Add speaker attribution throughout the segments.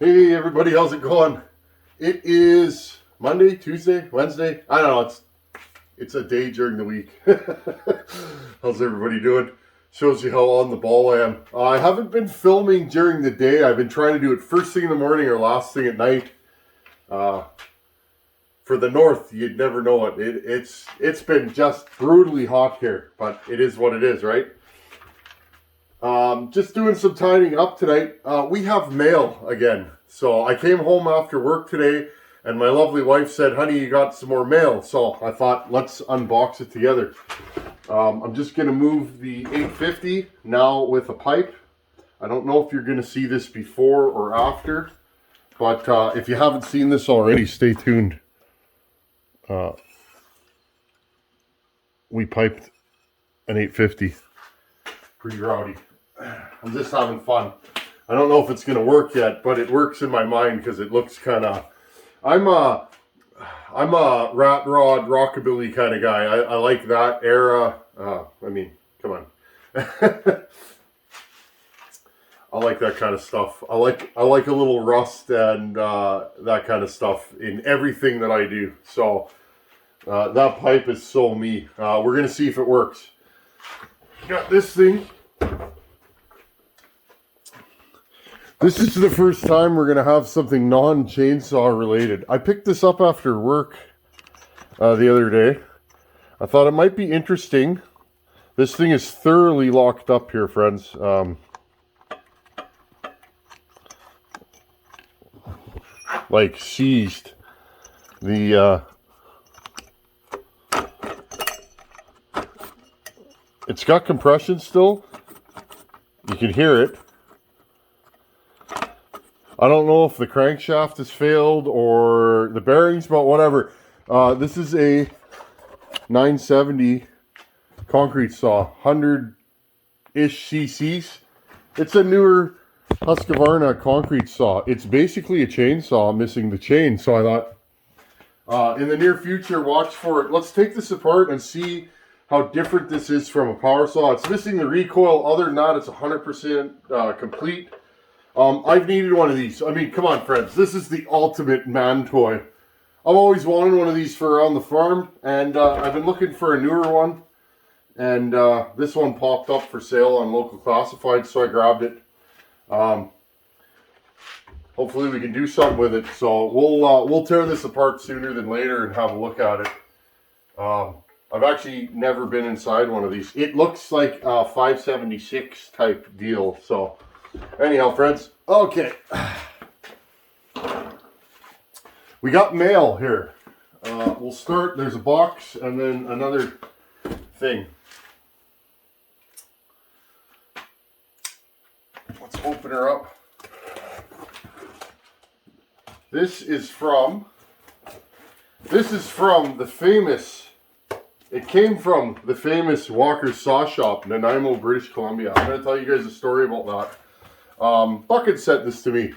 Speaker 1: Hey everybody, how's it going? It is Monday, Tuesday, Wednesday. I don't know, it's a day during the week. How's everybody doing? Shows you how on the ball I am. I haven't been filming during the day. I've been trying to do it first thing in the morning or last thing at night. For the north, you'd never know it. It's been just brutally hot here, but it is what it is, right? Just doing some tidying up tonight. We have mail again. So I came home after work today and my lovely wife said, honey, you got some more mail. So I thought, let's unbox it together. I'm just going to move the 850 now with a pipe. I don't know if you're going to see this before or after, but if you haven't seen this already, stay tuned. We piped an 850. Pretty rowdy. I'm just having fun. I don't know if it's going to work yet, but it works in my mind because it looks kind of... I'm a rat rod rockabilly kind of guy. I like that era. I mean, come on. I like that kind of stuff. I like a little rust and that kind of stuff in everything that I do. So that pipe is so me. We're gonna see if it works. Got this thing. This is the first time we're gonna have something non-chainsaw related. I picked this up after work the other day. I thought it might be interesting. This thing is thoroughly locked up here, friends. Like seized. It's got compression still. You can hear it. I don't know if the crankshaft has failed or the bearings, but whatever. This is a 970 concrete saw, 100-ish cc's. It's a newer Husqvarna concrete saw. It's basically a chainsaw missing the chain. So I thought, in the near future, watch for it. Let's take this apart and see how different this is from a power saw. It's missing the recoil. Other than that, it's 100% complete. I've needed one of these. I mean, come on, friends. This is the ultimate man toy. I've always wanted one of these for around the farm, and I've been looking for a newer one. And this one popped up for sale on local classifieds, so I grabbed it. Hopefully we can do something with it. So we'll tear this apart sooner than later and have a look at it. I've actually never been inside one of these. It looks like a 576 type deal. So anyhow, friends, okay. We got mail here. We'll start, there's a box and then another thing. Let's open her up. This is from the famous, it came from the famous Walker's Saw Shop, Nanaimo, British Columbia. I'm going to tell you guys a story about that. Bucket sent this to me.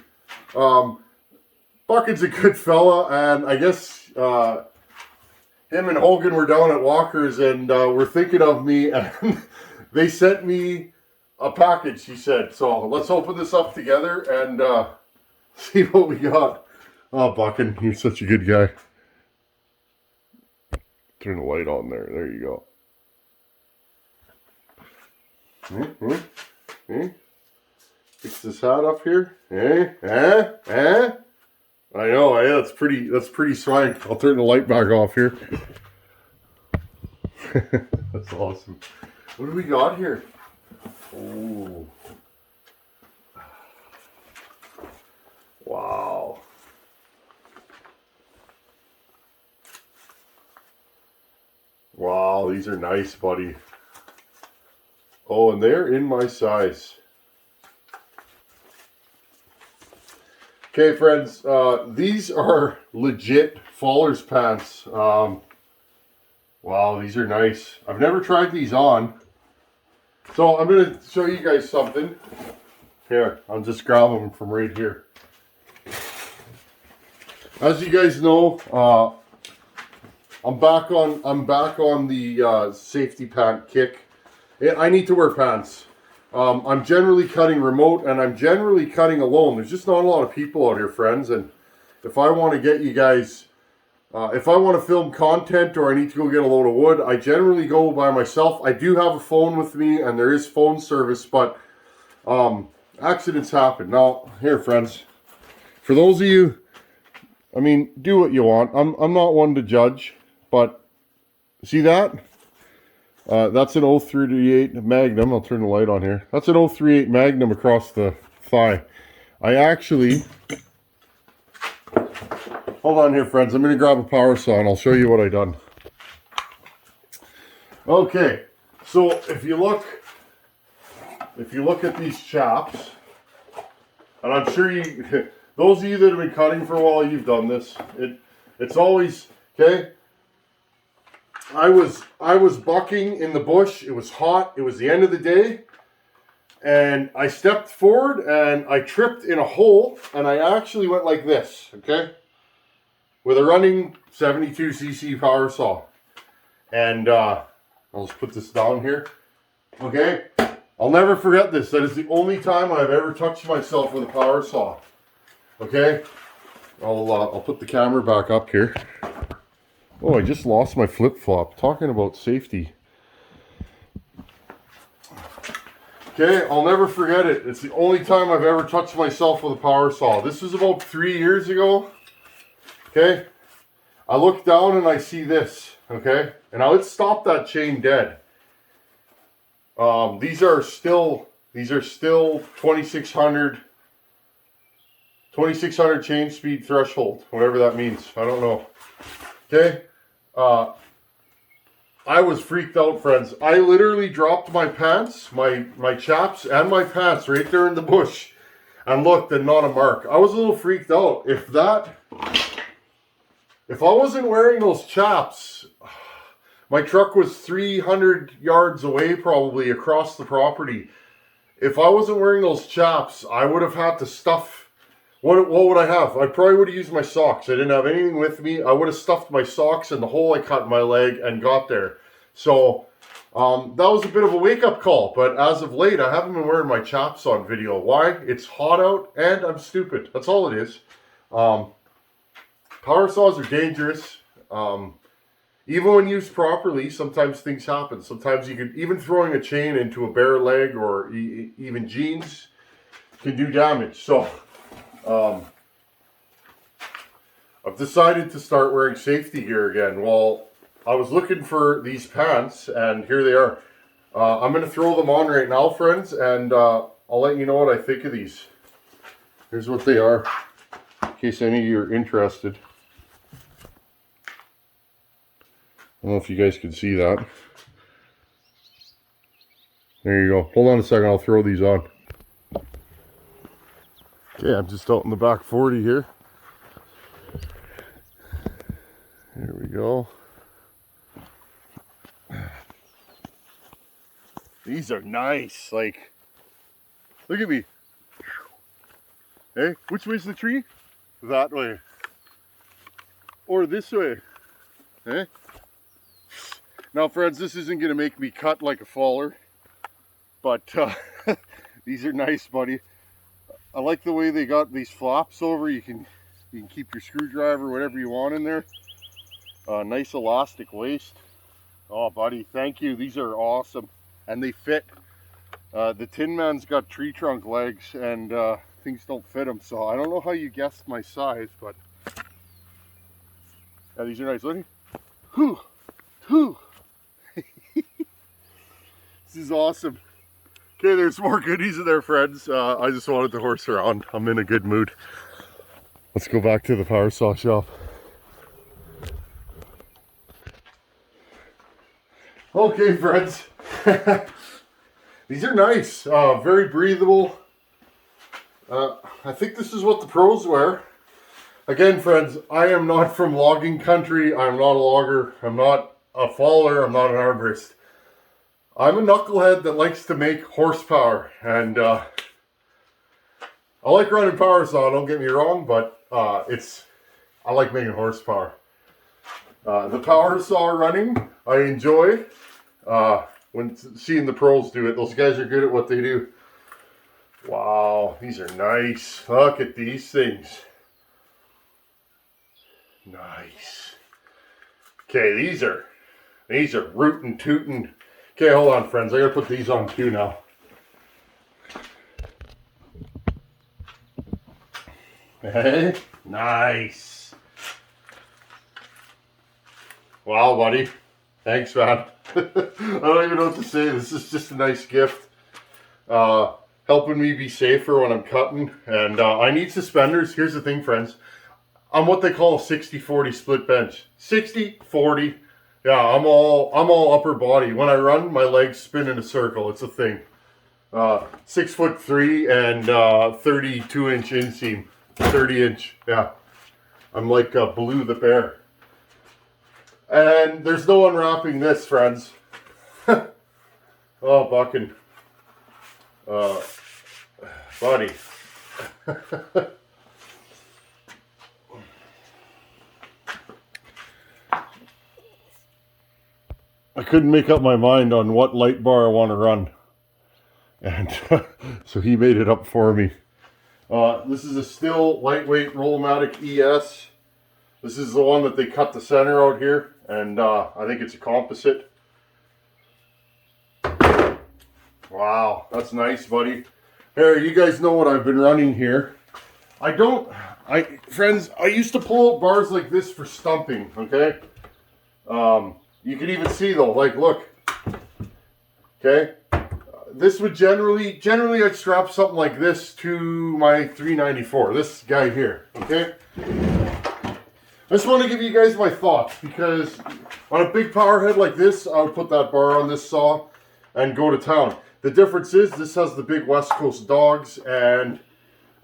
Speaker 1: Bucket's a good fella, and I guess him and Hogan were down at Walker's and were thinking of me, and they sent me a package, he said. So let's open this up together and see what we got. Oh, Bucket, you're such a good guy. Turn the light on there. There you go. Fix this hat up here. I know, that's pretty swank. I'll turn the light back off here. That's awesome. What do we got here? Oh. Wow. Wow, these are nice, buddy. Oh, and they're in my size. Okay, friends, these are legit faller's pants. Wow, these are nice. I've never tried these on. So I'm going to show you guys something. Here, I'll just grab them from right here. As you guys know, I'm back on the safety pant kick. I need to wear pants. I'm generally cutting remote, and I'm generally cutting alone. There's just not a lot of people out here, friends. And if I want to get you guys, if I want to film content or I need to go get a load of wood, I generally go by myself. I do have a phone with me, and there is phone service, but accidents happen. Now, here, friends, for those of you, I mean, do what you want. I'm not one to judge, but see that? That's an 038 Magnum. I'll turn the light on here. That's an 038 Magnum across the thigh. I actually, hold on here, friends. I'm going to grab a power saw and I'll show you what I done. Okay, so if you look at these chaps, and I'm sure you, those of you that have been cutting for a while, you've done this. It's always, okay? I was bucking in the bush. It was hot. It was the end of the day. And I stepped forward and I tripped in a hole and I actually went like this, okay? With a running 72cc power saw. And I'll just put this down here. Okay? I'll never forget this. That is the only time I've ever touched myself with a power saw. Okay? I'll put the camera back up here. Oh, I just lost my flip-flop. Talking about safety. Okay, I'll never forget it. It's the only time I've ever touched myself with a power saw. This was about 3 years ago. Okay, I look down and I see this. Okay, and now let's stop that chain dead. These are still 2600 chain speed threshold, whatever that means. I don't know. Okay, I was freaked out, friends. I literally dropped my pants, my chaps, and my pants right there in the bush, and looked, and not a mark. I was a little freaked out. If I wasn't wearing those chaps, my truck was 300 yards away, probably across the property. If I wasn't wearing those chaps, I would have had to stuff. What would I have? I probably would have used my socks. I didn't have anything with me. I would have stuffed my socks in the hole I cut in my leg and got there. So that was a bit of a wake-up call. But as of late, I haven't been wearing my chaps on video. Why? It's hot out and I'm stupid. That's all it is. Power saws are dangerous. Even when used properly, sometimes things happen. Sometimes you could, even throwing a chain into a bare leg or even jeans can do damage. So I've decided to start wearing safety gear again. Well, I was looking for these pants, and here they are. I'm going to throw them on right now, friends, and I'll let you know what I think of these. Here's what they are, in case any of you are interested. I don't know if you guys can see that. There you go. Hold on a second, I'll throw these on. Okay, I'm just out in the back 40 here. There we go. These are nice. Like, look at me. Hey, which way's the tree? That way. Or this way. Hey? Now, friends, this isn't going to make me cut like a faller. But these are nice, buddy. I like the way they got these flaps over. You can keep your screwdriver, whatever you want in there. Nice elastic waist. Oh, buddy, thank you. These are awesome, and they fit. The Tin Man's got tree trunk legs, and things don't fit him. So I don't know how you guessed my size, but yeah, these are nice. Look, whew, whew. This is awesome. Okay, there's more goodies in there, friends. I just wanted to horse around. I'm in a good mood. Let's go back to the power saw shop. Okay, friends. These are nice. Very breathable. I think this is what the pros wear. Again, friends, I am not from logging country. I'm not a logger. I'm not a faller. I'm not an arborist. I'm a knucklehead that likes to make horsepower, and I like running power saw, don't get me wrong, but I like making horsepower. The power saw running, I enjoy. when seeing the pros do it. Those guys are good at what they do. Wow, these are nice. Look at these things. Nice. Okay, these are rootin' tootin'. Okay, hold on, friends. I gotta put these on too now. Hey, nice. Wow, buddy. Thanks, man. I don't even know what to say. This is just a nice gift. Helping me be safer when I'm cutting. And I need suspenders. Here's the thing, friends. I'm what they call a 60-40 split bench. 60-40. Yeah, I'm all upper body. When I run, my legs spin in a circle. It's a thing. 6'3" and 32-inch inseam. 30-inch. Yeah. I'm like Blue the Bear. And there's no unwrapping this, friends. Oh, bucking. Buddy. I couldn't make up my mind on what light bar I want to run. And so he made it up for me. This is a still lightweight Roll-O-Matic ES. This is the one that they cut the center out here. And I think it's a composite. Wow, that's nice, buddy. Here, you guys know what I've been running here. Friends, I used to pull out bars like this for stumping, okay? You can even see though, like, look. Okay? This would generally I'd strap something like this to my 394. This guy here, okay? I just want to give you guys my thoughts, because on a big power head like this, I would put that bar on this saw and go to town. The difference is this has the big West Coast dogs, and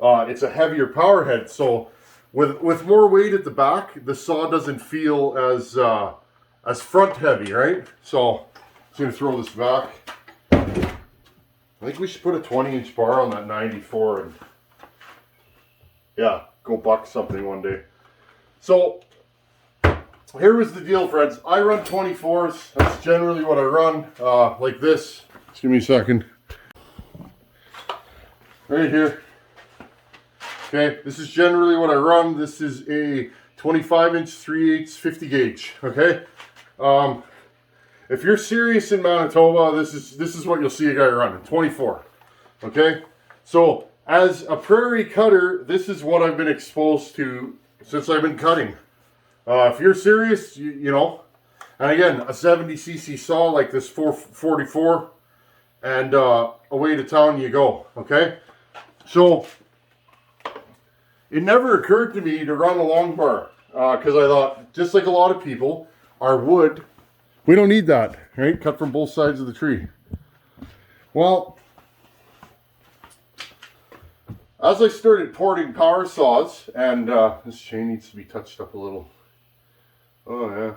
Speaker 1: it's a heavier power head. So with more weight at the back, the saw doesn't feel as front heavy, right? So I'm just going to throw this back. I think we should put a 20-inch bar on that 94 and yeah, go buck something one day. So here was the deal, friends. I run 24s. That's generally what I run, like this. Just give me a second. Right here. Okay, this is generally what I run. This is a 25-inch 3/8 50 gauge. Okay. If you're serious in Manitoba, this is what you'll see a guy running, 24. Okay? So, as a prairie cutter, this is what I've been exposed to since I've been cutting. If you're serious, you know, and again, a 70cc saw like this 444, and away to town you go. Okay? So, it never occurred to me to run a long bar, because I thought, just like a lot of people, our wood, we don't need that, right? Cut from both sides of the tree. Well, as I started porting power saws, and this chain needs to be touched up a little. Oh yeah.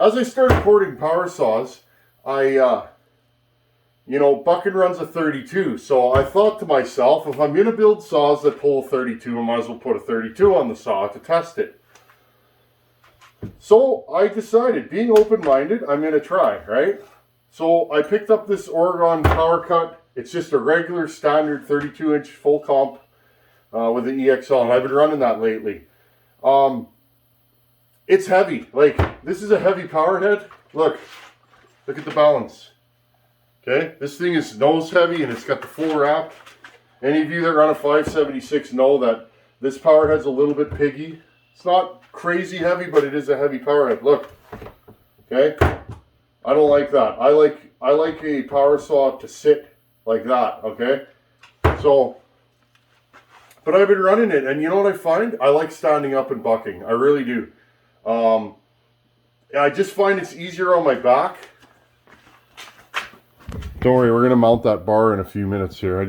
Speaker 1: As I started porting power saws, you know, bucking runs a 32. So I thought to myself, if I'm going to build saws that pull a 32, I might as well put a 32 on the saw to test it. So I decided, being open-minded, I'm going to try, right? So I picked up this Oregon Power Cut. It's just a regular standard 32-inch full comp with an EXL, and I've been running that lately. It's heavy. Like, this is a heavy power head. Look at the balance. Okay, this thing is nose heavy, and it's got the full wrap. Any of you that run a 576 know that this power head's a little bit piggy. It's not crazy heavy, but it is a heavy power head. Look, okay. I don't like that. I like a power saw to sit like that. Okay. So, but I've been running it, and you know what I find? I like standing up and bucking. I really do. I just find it's easier on my back. Don't worry, we're gonna mount that bar in a few minutes here.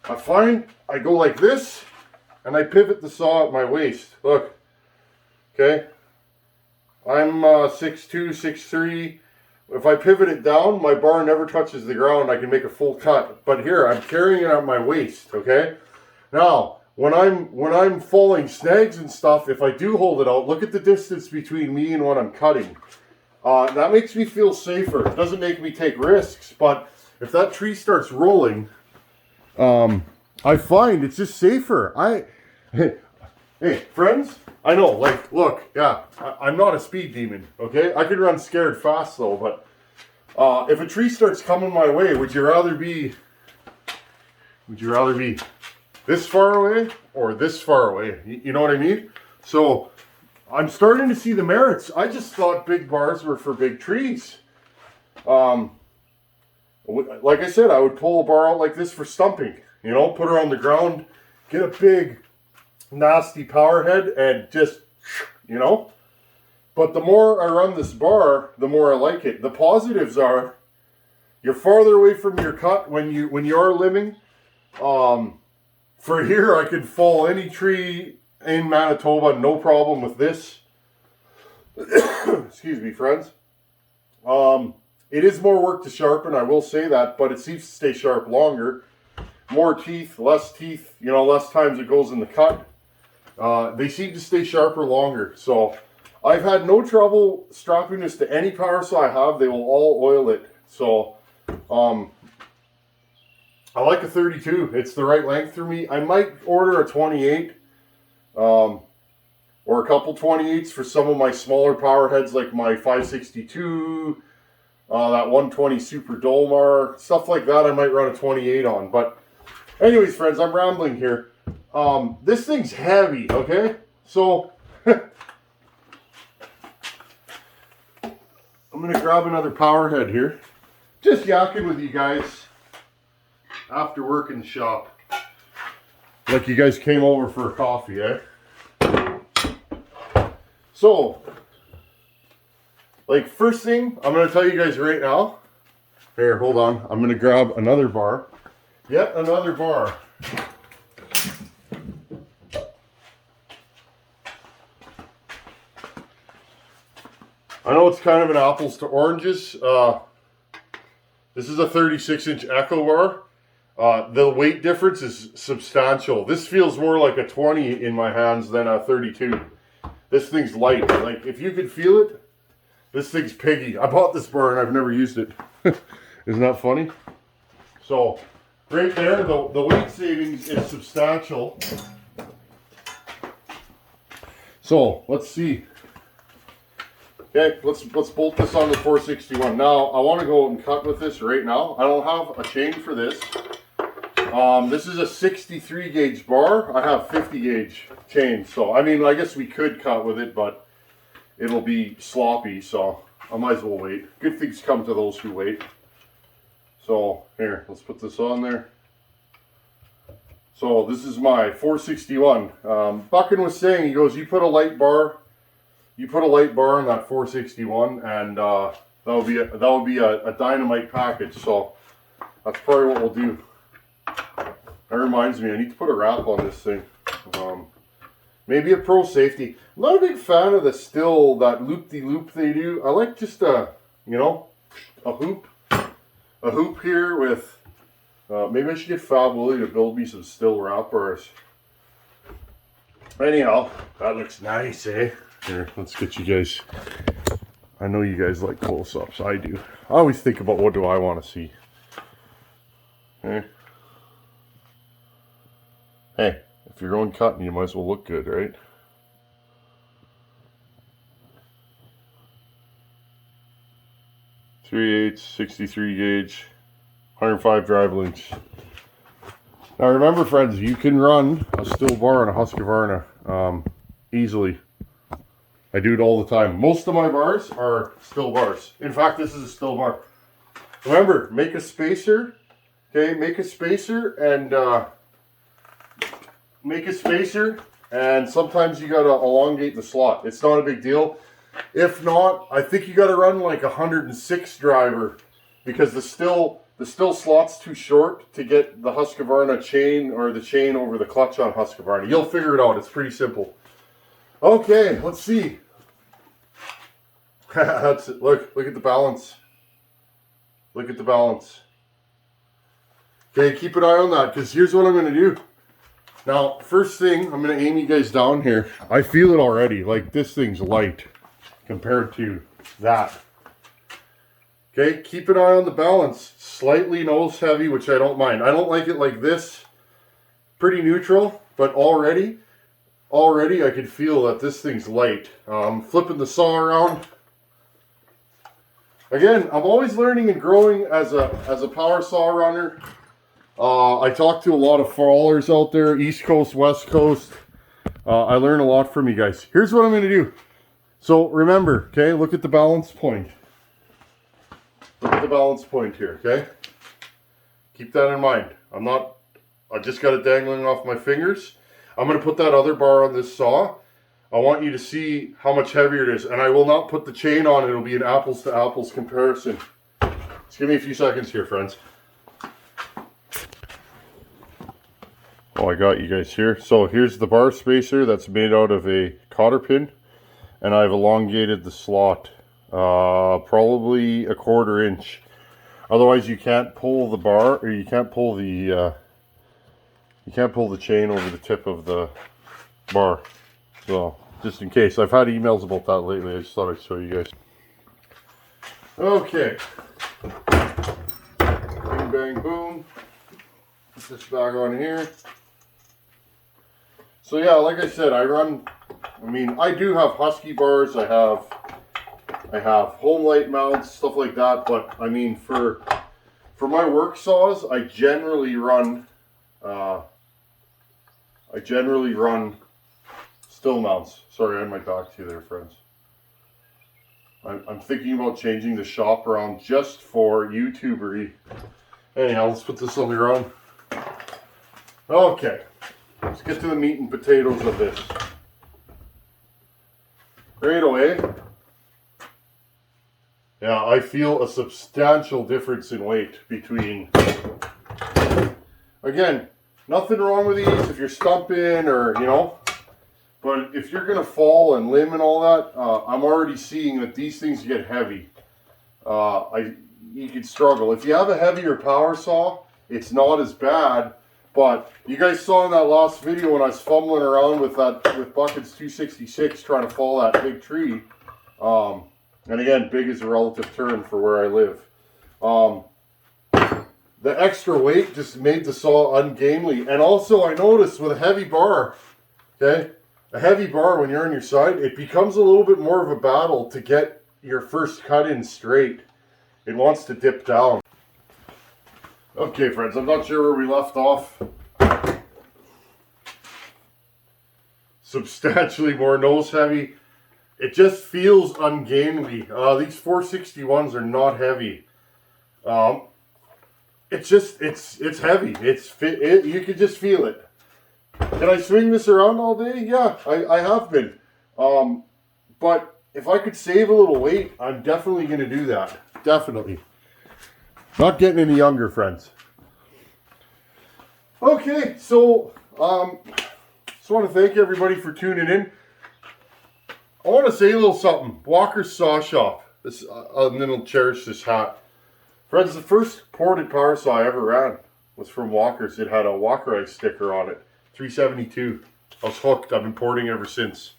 Speaker 1: I find I go like this, and I pivot the saw at my waist. Look, okay? I'm 6'2", 6'3". If I pivot it down, my bar never touches the ground. I can make a full cut. But here, I'm carrying it at my waist, okay? Now, when I'm falling snags and stuff, if I do hold it out, look at the distance between me and what I'm cutting. That makes me feel safer. It doesn't make me take risks, but if that tree starts rolling, I find it's just safer. Hey, friends, I know, like, look, yeah, I'm not a speed demon, okay? I can run scared fast, though, but if a tree starts coming my way, would you rather be this far away or this far away? You know what I mean? So, I'm starting to see the merits. I just thought big bars were for big trees. Like I said, I would pull a bar out like this for stumping. You know, put her on the ground, get a big, nasty power head, and just, you know. But the more I run this bar, the more I like it. The positives are, you're farther away from your cut when you are limbing. For here, I could fall any tree in Manitoba, no problem with this. Excuse me, friends. It is more work to sharpen, I will say that, but it seems to stay sharp longer. More teeth, you know, less times it goes in the cut. They seem to stay sharper longer. So I've had no trouble strapping this to any power saw I have. They will all oil it. So I like a 32. It's the right length for me. I might order a 28 or a couple 28s for some of my smaller power heads, like my 562, that 120 Super Dolmar, stuff like that. I might run a 28 on. But anyways, friends, I'm rambling here. This thing's heavy, okay? So, I'm going to grab another power head here. Just yakking with you guys after work in the shop. Like you guys came over for a coffee, eh? So, like, first thing, I'm going to tell you guys right now. Here, hold on. I'm going to grab another bar. Yet another bar. I know it's kind of an apples to oranges. This is a 36-inch Echo bar. The weight difference is substantial. This feels more like a 20 in my hands than a 32. This thing's light. Like, if you could feel it, this thing's piggy. I bought this bar and I've never used it. Isn't that funny? So, right there, the weight savings is substantial. So, let's see. Okay, let's bolt this on the 461. Now, I want to go and cut with this right now. I don't have a chain for this. This is a 63 gauge bar. I have 50 gauge chain. So, I mean, I guess we could cut with it, but it'll be sloppy. So, I might as well wait. Good things come to those who wait. So, here, let's put this on there. So, this is my 461. Buckin was saying, he goes, you put a light bar on that 461, and that would be a dynamite package. So that's probably what we'll do. That reminds me, I need to put a wrap on this thing. Maybe a pro safety. I'm not a big fan of that loop-de-loop they do. I like just a hoop here with. Maybe I should get Fab Willie to build me some still wrap bars. Anyhow, that looks nice, eh? Here, let's get you guys. I know you guys like close-ups. I do. I always think about what do I want to see. Okay. Hey, if you're going cutting, you might as well look good, right? .3/8, 63 gauge, 105 drive links. Now remember, friends, you can run a still bar on a Husqvarna easily. I do it all the time. Most of my bars are still bars. In fact, this is a still bar. Remember, make a spacer. Okay, make a spacer and sometimes you gotta elongate the slot. It's not a big deal. If not, I think you gotta run like 106 driver because the still slot's too short to get the Husqvarna chain or the chain over the clutch on Husqvarna. You'll figure it out. It's pretty simple. Okay, let's see. That's it. Look at the balance. Look at the balance. Okay, keep an eye on that, because here's what I'm going to do. Now, first thing, I'm going to aim you guys down here. I feel it already. Like, this thing's light compared to that. Okay, keep an eye on the balance. Slightly nose heavy, which I don't mind. I don't like it like this. Pretty neutral, but already I can feel that this thing's light. Flipping the saw around. Again, I'm always learning and growing as a power saw runner. I talk to a lot of fallers out there, East Coast, West Coast. I learn a lot from you guys. Here's what I'm going to do. So remember, okay, look at the balance point. Look at the balance point here, okay? Keep that in mind. I just got it dangling off my fingers. I'm going to put that other bar on this saw. I want you to see how much heavier it is. And I will not put the chain on. It'll be an apples to apples comparison. Just give me a few seconds here, friends. Oh, I got you guys here. So here's the bar spacer that's made out of a cotter pin. And I've elongated the slot. Probably a 1/4 inch. Otherwise, you can't pull the bar, or you can't pull the chain over the tip of the bar. So, just in case, I've had emails about that lately. I just thought I'd show you guys. Okay. Bing, bang, boom. Put this back on here. So yeah, like I said, I do have Husky bars. I have home light mounts, stuff like that. But I mean, for my work saws, I generally run still mounts. Sorry, I had my back to you there, friends. I'm thinking about changing the shop around just for YouTubery. Anyhow, let's put this on the ground. Okay, let's get to the meat and potatoes of this. Right away. Yeah, I feel a substantial difference in weight between, again, nothing wrong with these if you're stumping or, but if you're going to fall and limb and all that, I'm already seeing that these things get heavy. You could struggle. If you have a heavier power saw, it's not as bad, but you guys saw in that last video when I was fumbling around with Bucket's 266 trying to fall that big tree. And again, big is a relative term for where I live. The extra weight just made the saw ungainly. And also I noticed with a heavy bar, okay, a heavy bar when you're on your side, it becomes a little bit more of a battle to get your first cut in straight. It wants to dip down. Okay, friends, I'm not sure where we left off. Substantially more nose heavy. It just feels ungainly. These 461s are not heavy. It's heavy. You can just feel it. Can I swing this around all day? Yeah, I have been. But if I could save a little weight, I'm definitely going to do that. Definitely. Not getting any younger, friends. Okay, so just want to thank everybody for tuning in. I want to say a little something. Walker's Saw Shop. And then I'll cherish this hat. Friends, the first ported power saw I ever ran was from Walker's. It had a Walker Ice sticker on it. 372. I was hooked. I've been porting ever since.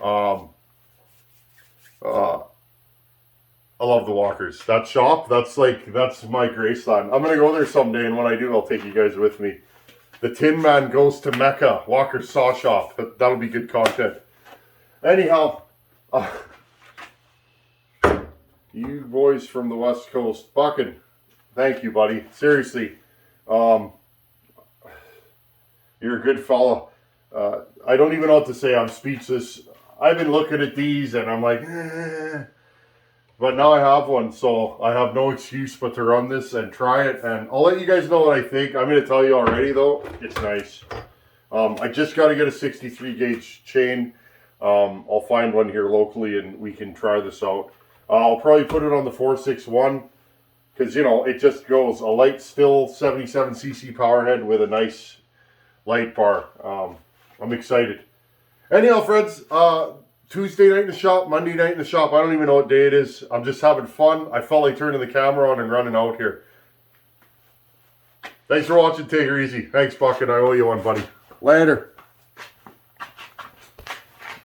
Speaker 1: I love the Walkers. That shop, that's my Graceland. I'm going to go there someday, and when I do, I'll take you guys with me. The Tin Man goes to Mecca. Walker's Saw Shop. That'll be good content. Anyhow, you boys from the West Coast, Buckin, thank you, buddy. Seriously, you're a good fella. I don't even know what to say. I'm speechless. I've been looking at these and I'm like, but now I have one, so I have no excuse but to run this and try it. And I'll let you guys know what I think. I'm going to tell you already, though. It's nice. I just got to get a 63 gauge chain. I'll find one here locally and we can try this out. I'll probably put it on the 461 because, it just goes. A light still 77cc power head with a nice light bar. I'm excited. Anyhow, friends, Tuesday night in the shop, Monday night in the shop. I don't even know what day it is. I'm just having fun. I felt like turning the camera on and running out here. Thanks for watching. Take her easy. Thanks, Buck, and I owe you one, buddy. Later.